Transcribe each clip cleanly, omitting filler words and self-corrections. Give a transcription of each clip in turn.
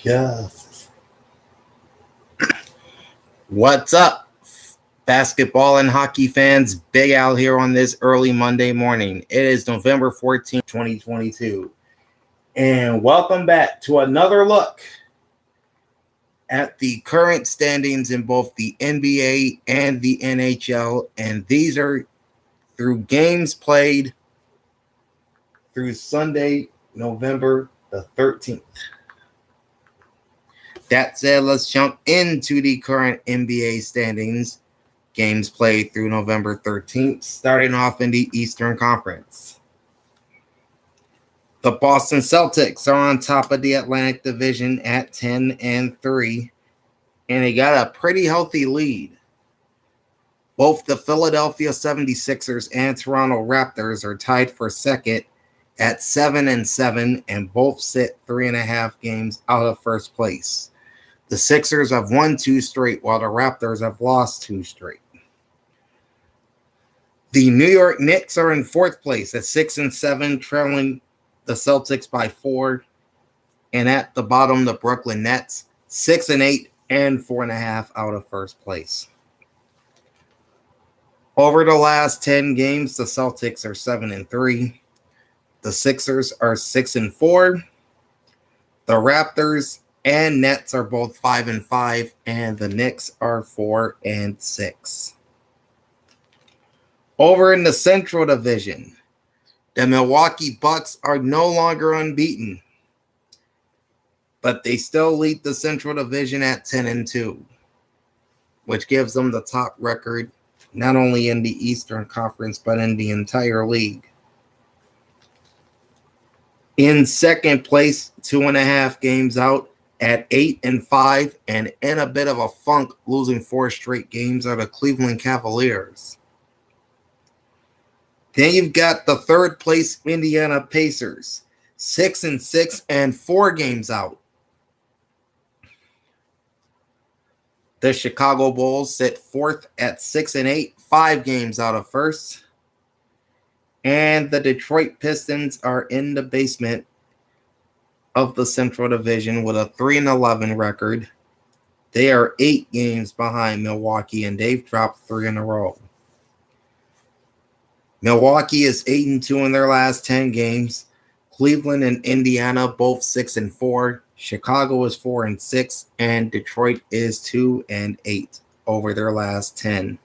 Yes. What's up, basketball and hockey fans? Big Al here on this early Monday morning. It is November 14th, 2022. And welcome back to another look at the current standings in both the NBA and the NHL. And these are through games played through Sunday, November the 13th. That said, let's jump into the current NBA standings. Games played through November 13th, starting off in the Eastern Conference. The Boston Celtics are on top of the Atlantic Division at 10-3, and they got a pretty healthy lead. Both the Philadelphia 76ers and Toronto Raptors are tied for second at 7-7, and both sit 3.5 games out of first place. The Sixers have won 2 straight, while the Raptors have lost 2 straight. The New York Knicks are in fourth place at 6-7, trailing the Celtics by 4. And at the bottom, the Brooklyn Nets, 6-8 and 4.5 out of first place. Over the last 10 games, the Celtics are 7-3. The Sixers are 6-4. The Raptors and Nets are both 5-5, and the Knicks are 4-6. Over in the Central Division, the Milwaukee Bucks are no longer unbeaten, but they still lead the Central Division at 10-2, which gives them the top record not only in the Eastern Conference but in the entire league. In second place, 2.5 games out at 8-5, and in a bit of a funk, losing 4 straight games, are the Cleveland Cavaliers. Then you've got the third place Indiana Pacers, 6-6 and 4 games out. The Chicago Bulls sit fourth at 6-8, 5 games out of first. And the Detroit Pistons are in the basement of the Central Division with a 3-11 record. They are 8 games behind Milwaukee, and they've dropped 3 in a row. Milwaukee is 8-2 in their last 10 games. Cleveland and Indiana both 6-4. Chicago is 4-6, and Detroit is 2-8 over their last 10.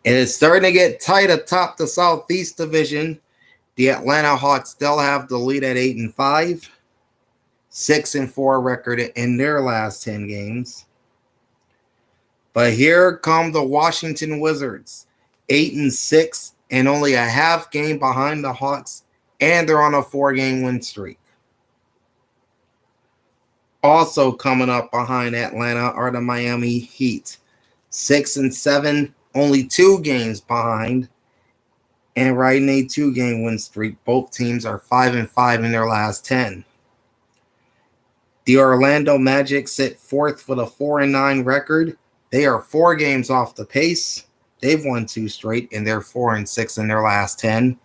It is starting to get tight atop the Southeast Division. The Atlanta Hawks still have the lead at 8-5, 6-4 record in their last 10 games. But here come the Washington Wizards, 8-6 and only a half game behind the Hawks, and they're on a 4-game win streak. Also coming up behind Atlanta are the Miami Heat, 6-7, only 2 games behind, and riding a 2-game win streak. Both teams are 5-5 in their last 10. The Orlando Magic sit fourth with a 4-9 record. They are 4 games off the pace. They've won 2 straight, and they're 4-6 in their last 10.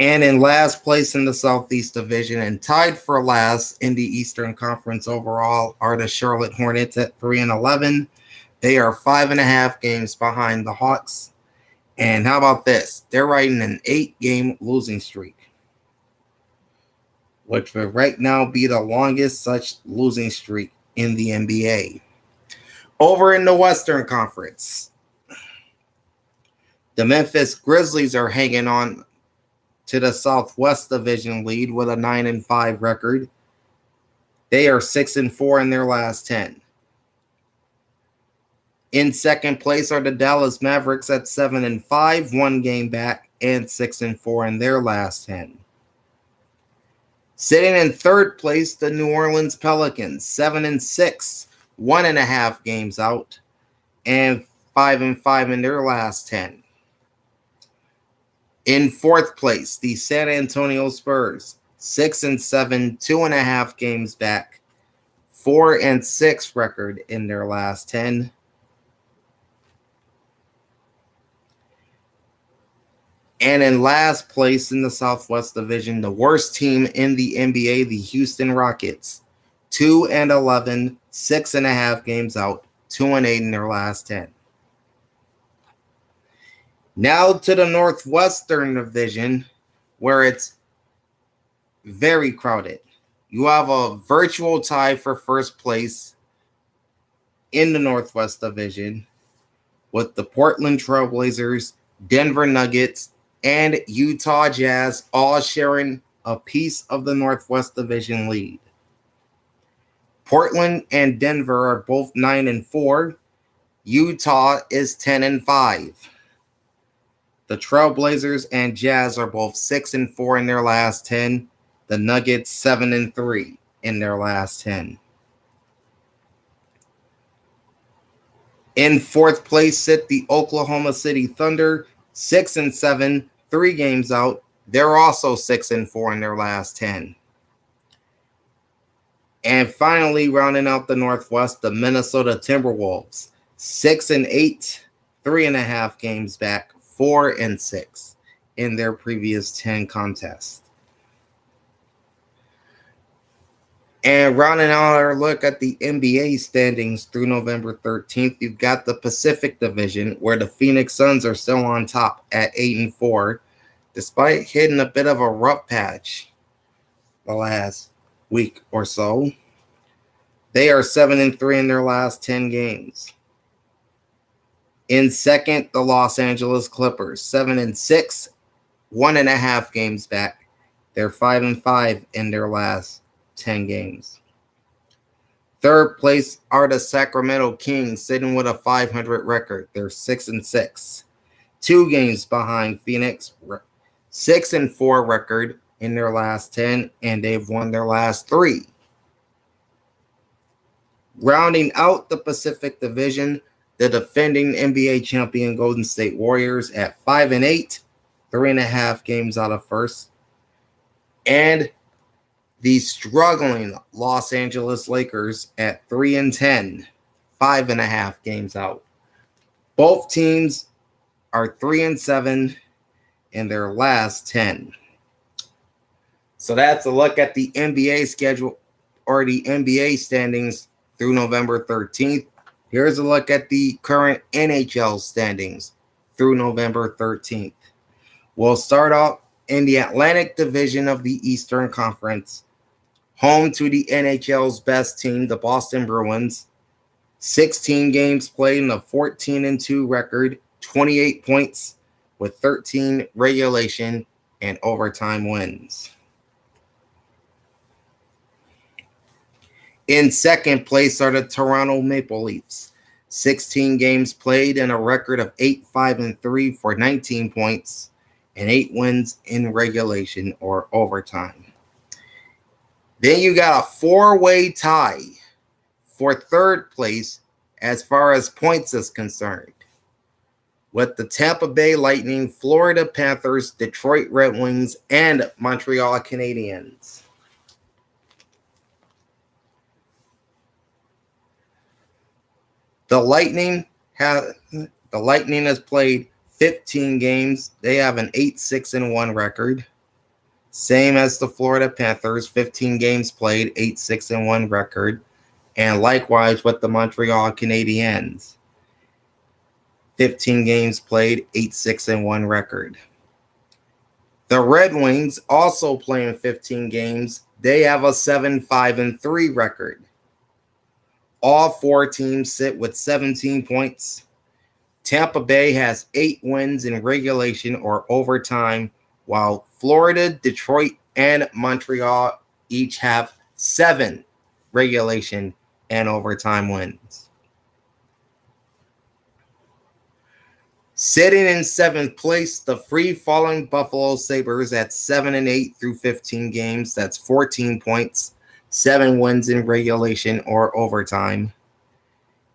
And in last place in the Southeast Division and tied for last in the Eastern Conference overall are the Charlotte Hornets at 3-11. They are 5.5 games behind the Hawks. And how about this? They're riding an 8-game losing streak, which would right now be the longest such losing streak in the NBA. Over in the Western Conference, the Memphis Grizzlies are hanging on to the Southwest Division lead with a 9-5 record. They are 6-4 in their last 10. In second place are the Dallas Mavericks at 7-5, 1 game back, and 6-4 in their last 10. Sitting in third place, the New Orleans Pelicans, 7-6, 1.5 games out, and 5-5 in their last 10. In fourth place, the San Antonio Spurs, 6-7, 2.5 games back, 4-6 record in their last 10. And in last place in the Southwest Division, the worst team in the NBA, the Houston Rockets, 2-11, 6.5 games out, 2-8 in their last 10. Now to the Northwestern Division, where it's very crowded. You have a virtual tie for first place in the Northwest Division with the Portland Trailblazers, Denver Nuggets, and Utah Jazz all sharing a piece of the Northwest Division lead. Portland and Denver are both 9-4. Utah is 10-5. The Trailblazers and Jazz are both 6-4 in their last 10. The Nuggets 7-3 in their last 10. In fourth place sit the Oklahoma City Thunder, 6-7, 3 games out. They're also 6-4 in their last 10. And finally, rounding out the Northwest, the Minnesota Timberwolves, 6-8, 3.5 games back, 4-6 in their previous 10 contests. And rounding out our look at the NBA standings through November 13th, you've got the Pacific Division, where the Phoenix Suns are still on top at 8-4, despite hitting a bit of a rough patch the last week or so. They are 7-3 in their last 10 games. In second, the Los Angeles Clippers, 7-6, 1.5 games back. They're 5-5 in their last 10 games. Third place are the Sacramento Kings, sitting with a 500 record. They're 6-6, 2 games behind Phoenix, 6-4 record in their last 10, and they've won their last 3. Rounding out the Pacific Division, the defending NBA champion Golden State Warriors at 5-8, 3.5 games out of first, and the struggling Los Angeles Lakers at 3-10, 5.5 games out. Both teams are 3-7 in their last 10. So that's a look at the NBA schedule, or the NBA standings through November 13th. Here's a look at the current NHL standings through November 13th. We'll start off in the Atlantic Division of the Eastern Conference, home to the NHL's best team, the Boston Bruins. 16 games played and a 14-2 record, 28 points with 13 regulation and overtime wins. In second place are the Toronto Maple Leafs. 16 games played and a record of 8-5-3 for 19 points and 8 wins in regulation or overtime. Then you got a 4-way tie for third place as far as points is concerned, with the Tampa Bay Lightning, Florida Panthers, Detroit Red Wings, and Montreal Canadiens. The Lightning has played 15 games. They have an 8-6-1 record. Same as the Florida Panthers, 15 games played, 8-6-1 record. And likewise with the Montreal Canadiens, 15 games played, 8-6-1 record. The Red Wings also playing 15 games. They have a 7-5-3 record. All 4 teams sit with 17 points. Tampa Bay has 8 wins in regulation or overtime, while Florida, Detroit, and Montreal each have 7 regulation and overtime wins. Sitting in 7th place, the free-falling Buffalo Sabres at 7-8 through 15 games. That's 14 points, 7 wins in regulation or overtime.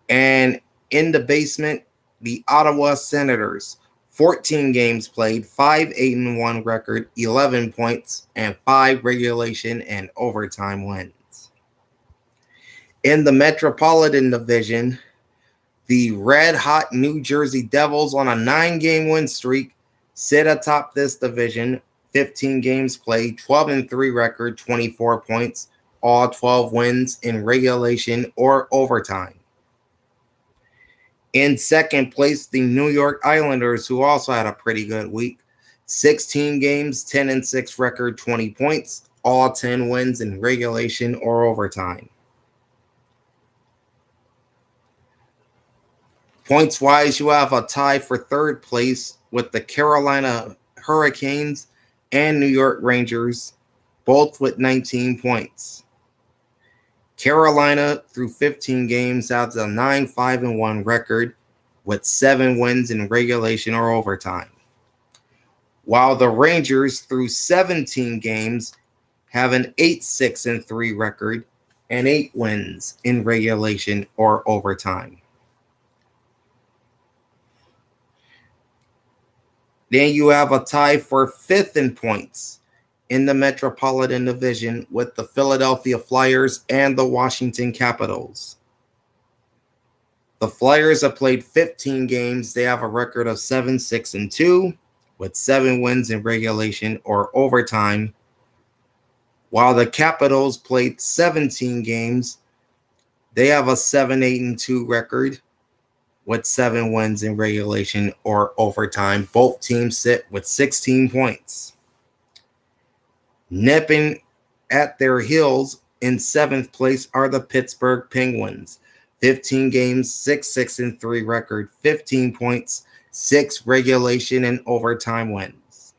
And in the basement, the Ottawa Senators, 14 games played, 5-8-1 record, 11 points, and 5 regulation and overtime wins. In the Metropolitan Division, the red-hot New Jersey Devils on a 9-game win streak, sit atop this division, 15 games played, 12-3 record, 24 points, all 12 wins in regulation or overtime. In second place, the New York Islanders, who also had a pretty good week. 16 games, 10-6 record, 20 points, all 10 wins in regulation or overtime. Points-wise, you have a tie for third place with the Carolina Hurricanes and New York Rangers, both with 19 points. Carolina, through 15 games, has a 9-5-1 record with 7 wins in regulation or overtime, while the Rangers, through 17 games, have an 8-6-3 record and 8 wins in regulation or overtime. Then you have a tie for fifth in points in the Metropolitan Division with the Philadelphia Flyers and the Washington Capitals. The Flyers have played 15 games. They have a record of 7-6-2 with 7 wins in regulation or overtime, while the Capitals played 17 games. They have a 7-8-2 record with 7 wins in regulation or overtime. Both teams sit with 16 points. Nipping at their heels in 7th place are the Pittsburgh Penguins. 15 games, 6-6-3 record, 15 points, 6 regulation and overtime wins.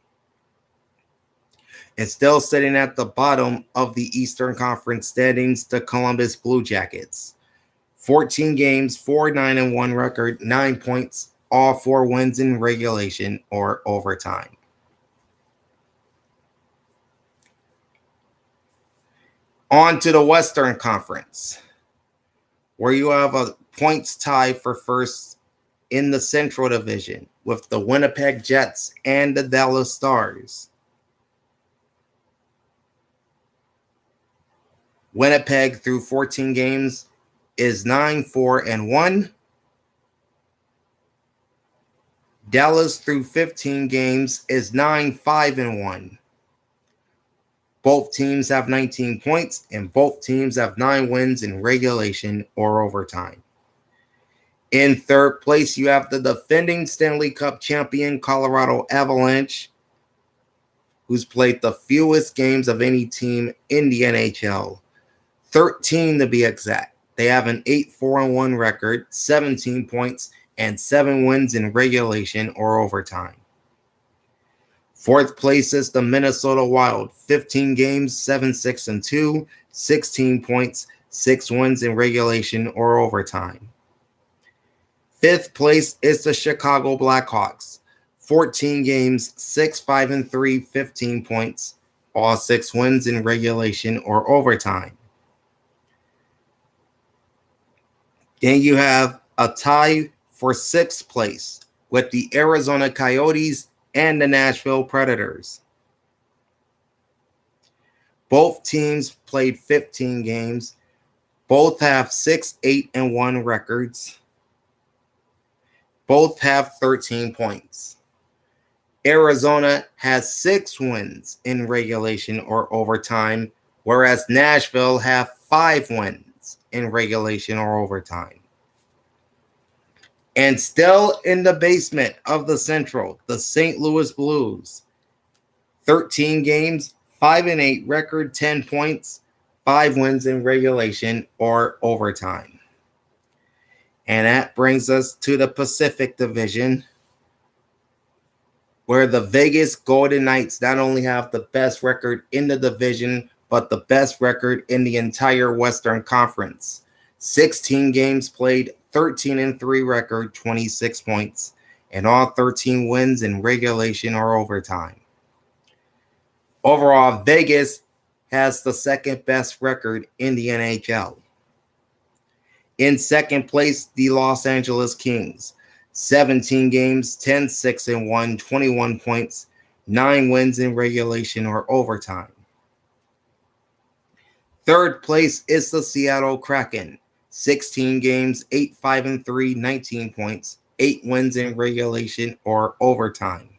And still sitting at the bottom of the Eastern Conference standings, the Columbus Blue Jackets. 14 games, 4-9-1 record, 9 points, all 4 wins in regulation or overtime. On to the Western Conference, where you have a points tie for first in the Central Division with the Winnipeg Jets and the Dallas Stars. Winnipeg, through 14 games, is 9-4-1. Dallas, through 15 games, is 9-5-1. Both teams have 19 points, and both teams have 9 wins in regulation or overtime. In third place, you have the defending Stanley Cup champion Colorado Avalanche, who's played the fewest games of any team in the NHL, 13 to be exact. They have an 8-4-1 record, 17 points, and 7 wins in regulation or overtime. Fourth place is the Minnesota Wild, 15 games, 7-6-2, 16 points, 6 wins in regulation or overtime. Fifth place is the Chicago Blackhawks, 14 games, 6-5-3, 15 points, all 6 wins in regulation or overtime. Then you have a tie for 6th place with the Arizona Coyotes and the Nashville Predators. Both teams played 15 games. Both have 6-8-1 records. Both have 13 points. Arizona has 6 wins in regulation or overtime, whereas Nashville have 5 wins in regulation or overtime. And still in the basement of the Central, the St. Louis Blues. 13 games, 5-8 record, 10 points, 5 wins in regulation or overtime. And that brings us to the Pacific Division, where the Vegas Golden Knights not only have the best record in the division, but the best record in the entire Western Conference. 16 games played, 13-3 record, 26 points, and all 13 wins in regulation or overtime. Overall, Vegas has the second best record in the NHL. In second place, the Los Angeles Kings. 17 games, 10-6-1, 21 points, 9 wins in regulation or overtime. Third place is the Seattle Kraken. 16 games, 8-5-3, 19 points, 8 wins in regulation or overtime.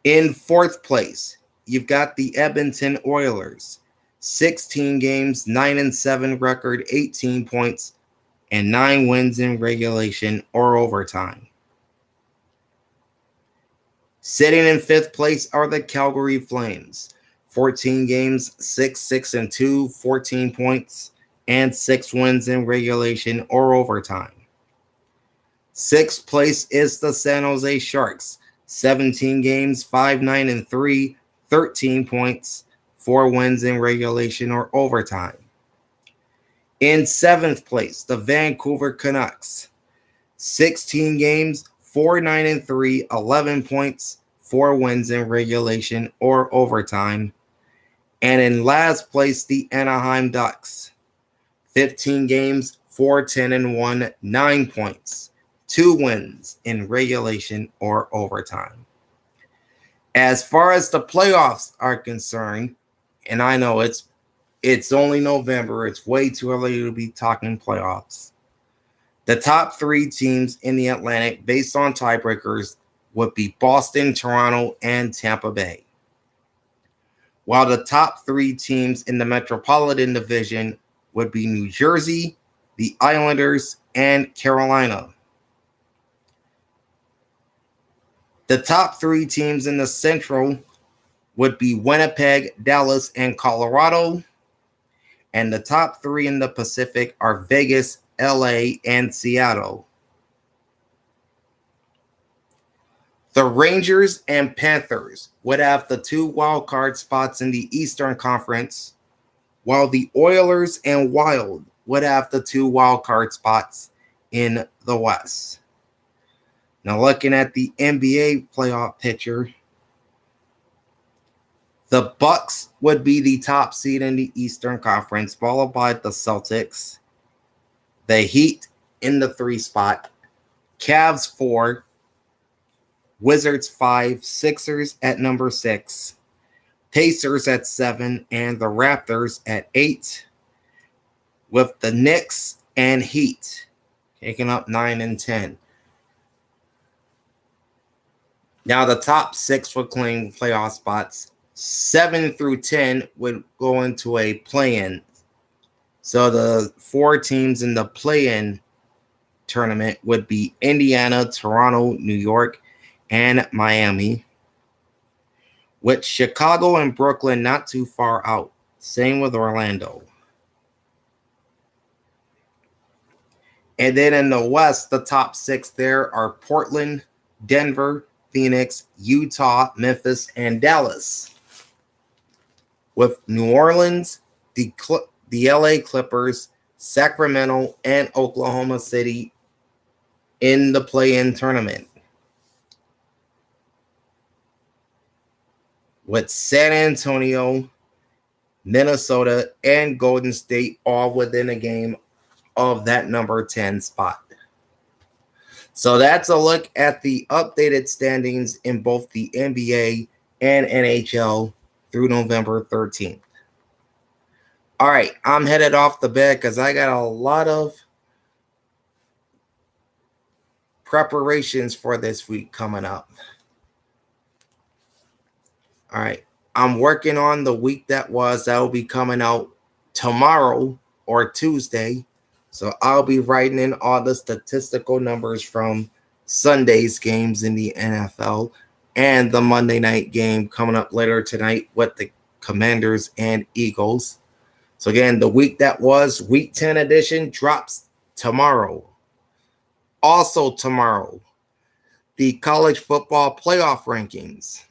In fourth place, you've got the Edmonton Oilers. 16 games, 9-7 record, 18 points, and 9 wins in regulation or overtime. Sitting in fifth place are the Calgary Flames. 14 games, 6-2, 14 points, and 6 wins in regulation or overtime. Sixth place is the San Jose Sharks. 17 games, 5-9-3, 13 points, 4 wins in regulation or overtime. In seventh place, the Vancouver Canucks. 16 games, 4-9-3, 11 points, 4 wins in regulation or overtime. And in last place, the Anaheim Ducks. 15 games, 4-10-1, 9 points, 2 wins in regulation or overtime. As far as the playoffs are concerned, and I know it's only November, it's way too early to be talking playoffs. The top 3 teams in the Atlantic, based on tiebreakers, would be Boston, Toronto, and Tampa Bay. While the top 3 teams in the Metropolitan Division would be New Jersey, the Islanders, and Carolina. The top 3 teams in the Central would be Winnipeg, Dallas, and Colorado. And the top 3 in the Pacific are Vegas, LA, and Seattle. The Rangers and Panthers would have the 2 wildcard spots in the Eastern Conference, while the Oilers and Wild would have the 2 wildcard spots in the West. Now, looking at the NBA playoff picture, the Bucks would be the top seed in the Eastern Conference, followed by the Celtics, the Heat in the 3 spot, Cavs 4, Wizards 5, Sixers at number 6, Pacers at 7, and the Raptors at 8, with the Knicks and Heat taking up 9 and 10. Now, the top 6 would claim playoff spots. 7 through 10 would go into a play-in. So the 4 teams in the play-in tournament would be Indiana, Toronto, New York, and Miami, with Chicago and Brooklyn not too far out. Same with Orlando. And then in the West, the top 6 there are Portland, Denver, Phoenix, Utah, Memphis, and Dallas, with New Orleans, the LA Clippers, Sacramento, and Oklahoma City in the play-in tournament, with San Antonio, Minnesota, and Golden State all within a game of that number 10 spot. So that's a look at the updated standings in both the NBA and NHL through November 13th. All right, I'm headed off the bed because I got a lot of preparations for this week coming up. All right, I'm working on the week that will be coming out tomorrow or Tuesday. So I'll be writing in all the statistical numbers from Sunday's games in the NFL and the Monday night game coming up later tonight with the Commanders and Eagles. So again, the week that was, Week 10 edition, drops tomorrow. Also tomorrow, the college football playoff rankings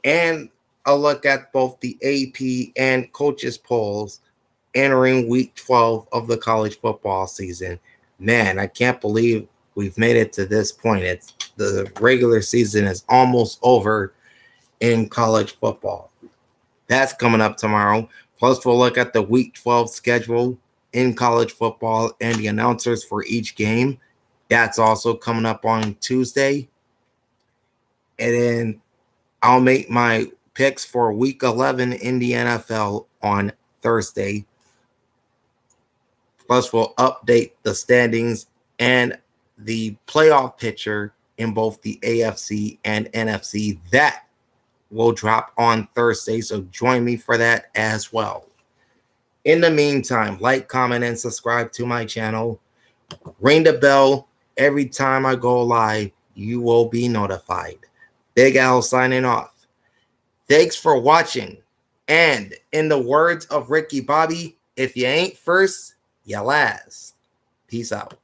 and a look at both the AP and coaches polls entering week 12 of the college football season. Man, I can't believe we've made it to this point. The regular season is almost over in college football. That's coming up tomorrow. Plus, we'll look at the week 12 schedule in college football and the announcers for each game. That's also coming up on Tuesday. And then I'll make my picks for week 11 in the NFL on Thursday. Plus, we'll update the standings and the playoff picture in both the AFC and NFC. That will drop on Thursday, so join me for that as well. In the meantime, like, comment, and subscribe to my channel. Ring the bell. Every time I go live, you will be notified. Big Al signing off. Thanks for watching. And in the words of Ricky Bobby, if you ain't first, you last. Peace out.